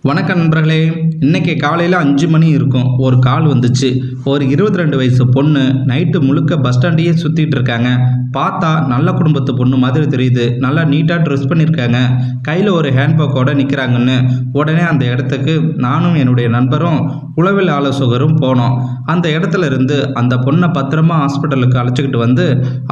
வணக்கம் நண்பர்களே. இன்னைக்கு காலையில் 5 மணி இருக்கும். ஒரு கால் வந்துச்சு. ஒரு 22 வயசு பொண்ணு நைட்டு முழுக்க பஸ் ஸ்டாண்டையே சுற்றிட்டு இருக்காங்க. பார்த்தா நல்ல குடும்பத்து பொண்ணு மாதிரி தெரியுது. நல்லா நீட்டாக ட்ரெஸ் பண்ணியிருக்காங்க. கையில் ஒரு ஹேண்ட்பேக்கோடு நிற்கிறாங்கன்னு உடனே அந்த இடத்துக்கு நானும் என்னுடைய நண்பரும் உளவியல் ஆலோசகரும் போனோம். அந்த இடத்துல இருந்து அந்த பொண்ணை பத்திரமா ஹாஸ்பிட்டலுக்கு அழைச்சிக்கிட்டு வந்து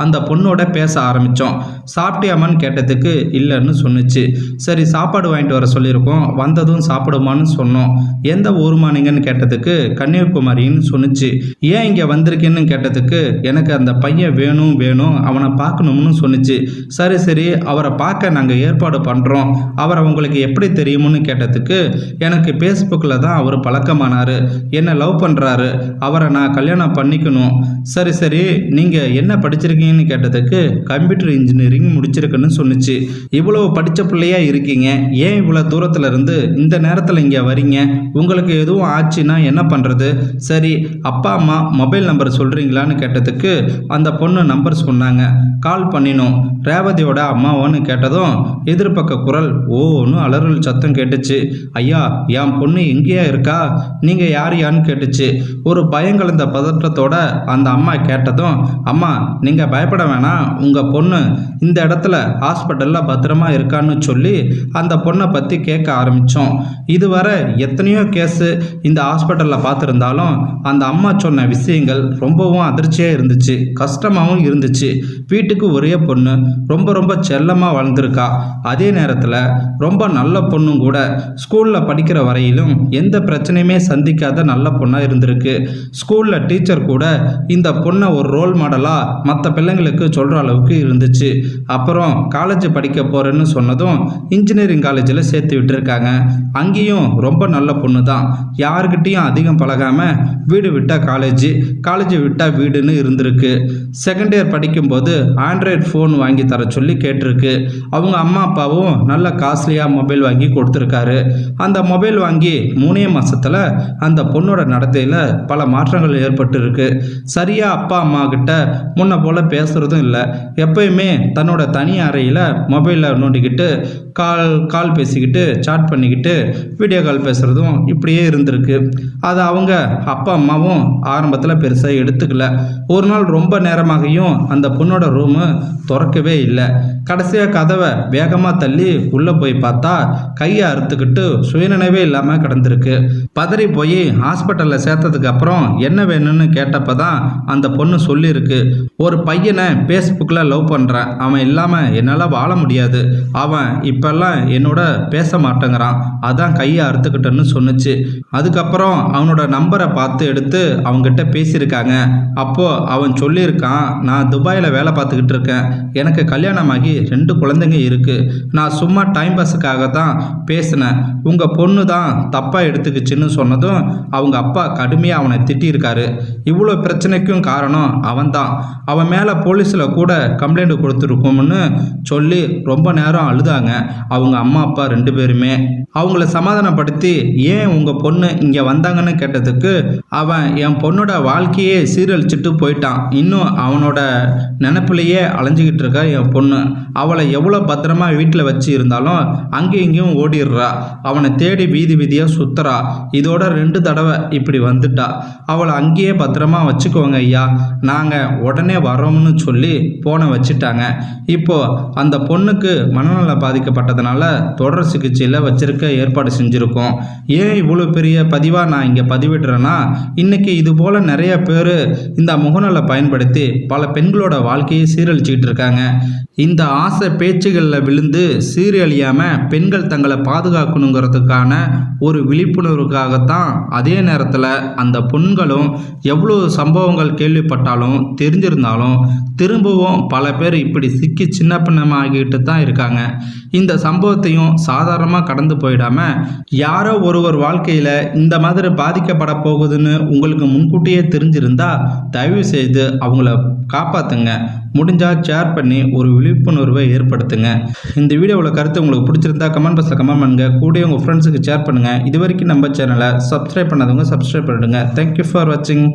அந்த பொண்ணோட பேச ஆரம்பித்தோம். சாப்பிட்டியாமான்னு கேட்டதுக்கு இல்லைன்னு சொன்னிச்சு. சரி, சாப்பாடு வாங்கிட்டு வர சொல்லியிருக்கோம், வந்ததும் சாப்பிடுமான்னு சொன்னோம். எந்த ஊருமானிங்கன்னு கேட்டதுக்கு கன்னியாகுமரின்னு சொன்னிச்சு. ஏன் இங்கே வந்திருக்கேன்னு கேட்டதுக்கு எனக்கு அந்த பையன் வேணும், அவனை பார்க்கணும்னு சொன்னிச்சு. சரி, அவரை பார்க்க நாங்கள் ஏற்பாடு பண்ணுறோம். அவரை உங்களுக்கு எப்படி தெரியும்னு கேட்டதுக்கு எனக்கு ஃபேஸ்புக்கில் தான் அவர் பழக்கமானார், என்னை லவ் பண்ணுறாரு, அவரை நான் கல்யாணம் பண்ணிக்கணும். சரி, நீங்கள் என்ன படிச்சிருக்கீங்கன்னு கேட்டதுக்கு கம்ப்யூட்டர் இன்ஜினியரிங் முடிச்சிருக்குன்னு சொன்னிச்சு. இவ்வளவு படித்த பிள்ளையா இருக்கீங்க, ஏன் இவ்வளோ தூரத்தில் இருந்து இந்த நேரத்தில் இங்கே வரீங்க? உங்களுக்கு எதுவும் ஆச்சுன்னா என்ன பண்ணுறது? சரி, அப்பா அம்மா மொபைல் நம்பர் சொல்கிறீங்களான்னு கேட்டதுக்கு அந்த பொண்ணு நம்பர் சொன்னாங்க. கால் பண்ணினோம். ரேவதியோட அம்மாவோன்னு கேட்டதும் எதிர்பக்க குரல் ஓன்னு அலறல் சத்தம் கேட்டுச்சு. ஐயா, என் பொண்ணு எங்கேயா இருக்கா, நீங்கள் யாரையான்னு கேட்டுச்சு. ஒரு பயங்கலந்த பதற்றத்தோட அந்த அம்மா கேட்டதும், அம்மா நீங்கள் பயப்பட வேணாம், உங்கள் பொண்ணு இந்த இடத்துல ஹாஸ்பிட்டலில் பத்திரமா இருக்கான்னு சொல்லி அந்த பொண்ணை பற்றி கேட்க ஆரம்பித்தோம். இதுவரை எத்தனையோ கேஸு இந்த ஹாஸ்பிட்டலில் பார்த்துருந்தாலும் அந்த அம்மா சொன்ன விஷயங்கள் ரொம்பவும் அதிர்ச்சியாக இருந்துச்சு, கஷ்டமாகவும் இருந்துச்சு. வீட்டுக்கு ஒரே பொண்ணு, ரொம்ப செல்லமாக வளர்ந்துருக்கா. அதே நேரத்தில் ரொம்ப நல்ல பொண்ணும் கூட. ஸ்கூலில் படிக்கிற வரையிலும் எந்த பிரச்சனையுமே சந்திக்காத நல்ல பொண்ணாக இருந்திருக்கு. ஸ்கூலில் டீச்சர் கூட இந்த பொண்ணை ஒரு ரோல் மாடலாக மற்ற பிள்ளைங்களுக்கு சொல்கிற அளவுக்கு இருந்துச்சு. அப்புறம் காலேஜ் படிக்க போகிறேன்னு சொன்னதும் இன்ஜினியரிங் காலேஜில் சேர்த்து விட்டுருக்காங்க. அங்கேயும் ரொம்ப நல்ல பொண்ணு தான். யாருக்கிட்டையும் அதிகம் பழகாமல் வீடு விட்டால் காலேஜ் விட்டால் வீடுன்னு இருந்திருக்கு. செகண்ட் இயர் படிக்கும்போது ஆண்ட்ராய்டு ஃபோன் வாங்கி தர சொல்லி கேட்டிருக்கு. அவங்க அம்மா அப்பாவும் நல்ல காஸ்ட்லியாக மொபைல் வாங்கி கொடுத்துருக்காரு. அந்த மொபைல் வாங்கி 3 மாதத்தில் அந்த பொண்ணோட நடத்தையில் பல மாற்றங்கள் ஏற்பட்டு இருக்கு. சரியாக அப்பா அம்மா கிட்ட முன்ன போல் பேசுகிறதும் இல்லை. எப்பயுமே தன்னோட தனி அறையில் மொபைலில் நோண்டிக்கிட்டு கால் பேசிக்கிட்டு சாட் பண்ணிக்கிட்டு வீடியோ கால் பேசுகிறதும் இப்படியே இருந்திருக்கு. அது அவங்க அப்பா அம்மாவும் ஆரம்பத்தில் பெருசாக எடுத்துக்கல. ஒரு நாள் ரொம்ப நேரமாகியும் அந்த பொண்ணோட ரூமு திறக்கவே இல்லை. கடைசியாக கதவை வேகமாக தள்ளி உள்ளே போய் பார்த்தா கையை அறுத்துக்கிட்டு சுயநினைவே இல்லாமல் கிடந்திருக்கு. பதறி போய் ஹாஸ்பிட்டலில் சேர்த்ததுக்கு அப்புறம் என்ன வேணும்னு கேட்டப்போ தான் அந்த பொண்ணு சொல்லியிருக்கு, ஒரு பையனை ஃபேஸ்புக்கில் லவ் பண்ணுறேன், அவன் இல்லாமல் என்னால் வாழ முடியாது, அவன் இப்பெல்லாம் என்னோட பேச மாட்டேங்கிறான், அதான் கையை அறுத்துக்கிட்டேன்னு சொன்னிச்சு. அதுக்கப்புறம் அவனோட நம்பரை பார்த்து எடுத்து அவங்ககிட்ட பேசியிருக்காங்க. அப்போது அவன் சொல்லியிருக்கான், நான் துபாயில் வேலை பார்த்துக்கிட்டு இருக்கேன், எனக்கு கல்யாணமாகி 2 குழந்தைங்க இருக்குது, நான் சும்மா டைம் பாஸுக்காக தான் பேசினேன், உங்கள் பொண்ணு தான் தப்பாக எடுத்துக்கிச்சுன்னு சொன்னதும் அவங்க அப்பா கடுமையாக அவனை திட்டியிருக்காரு. இவ்வளோ பிரச்சனைக்கும் காரணம் அவன்தான், அவன் மேலே போலீஸில் கூட கம்ப்ளைண்ட் கொடுத்துருக்கோம்னு சொல்லி ரொம்ப நேரம் அழுதாங்க அவங்க அம்மா அப்பா 2 பேருமே. அவங்கள சமாதானப்படுத்தி ஏன் உங்கள் பொண்ணு இங்கே வந்தாங்கன்னு கேட்டதுக்கு அவன் என் பொண்ணோட வாழ்க்கையே சீரழிச்சிட்டு போயிட்டான், இன்னும் அவனோட நினப்பிலேயே அலைஞ்சிக்கிட்டு இருக்கா என் பொண்ணு, அவளை எவ்வளோ பத்திரமா வீட்டில் வச்சு இருந்தாலும் அங்கேயும் இங்கேயும் ஓடிடுறா, அவனை தேடி வீதியாக சுத்துறா, இதோட 2 தடவை இப்படி வந்துட்டா, அவளை அங்கேயே பத்திரமா வச்சுக்கோங்க ஐயா, நாங்கள் உடனே வரோம்னு சொல்லி போனை வச்சுட்டாங்க. இப்போது அந்த பொண்ணுக்கு மனநல பாதிக்கப்பட்டதுனால தொடர் சிகிச்சையில் வச்சிருக்க ஏற்பாடு செஞ்சுருக்கோம். ஏன் இவ்வளோ பெரிய பதிவாக நான் இங்கே பதிவிடுறேன்னா, இன்றைக்கி இது போல் நிறைய பேர் இந்த முகநூலை பயன்படுத்தி பல பெண்களோட வாழ்க்கையை சீரழிச்சிக்கிட்டு இருக்காங்க. இந்த ஆசை பேச்சுகளில் விழுந்து சீரழியாமல் பெண்கள் தங்களை பாதுகாக்கணுங்கிறதுக்கான ஒரு விழிப்புணர்வுக்காகத்தான். அதே நேரத்தில் அந்த பெண்களும் எவ்வளோ சம்பவங்கள் கேள்விப்பட்டாலும் தெரிஞ்சிருந்தாலும் திரும்பவும் பல பேர் இப்படி சிக்கி சின்ன பின்னமாகிட்டு தான் இருக்காங்க. இந்த சம்பவத்தையும் சாதாரணமாக கடந்து போயிடாமல் யாரோ ஒருவர் வாழ்க்கையில் இந்த மாதிரி பாதிக்கப்பட போகுதுன்னு உங்களுக்கு முன்கூட்டியே தெரிஞ்சிருந்தா தயவு செய்து அவங்கள காப்பாற்றுங்க. முடிஞ்சால் ஷேர் பண்ணி ஒரு விழிப்புணர்வை ஏற்படுத்துங்க. இந்த வீடியோவில் கருத்து உங்களுக்கு பிடிச்சிருந்தா கமெண்ட் பாக்ஸில் கமெண்ட் பண்ணுங்கள். கூட உங்கள் ஃப்ரெண்ட்ஸுக்கு ஷேர் பண்ணுங்கள். இது வரைக்கும் நம்ம சேனலை சப்ஸ்கிரைப் பண்ணாதவங்க சப்ஸ்கிரைப் பண்ணிடுங்க. தேங்க்யூ ஃபார் வாட்சிங்.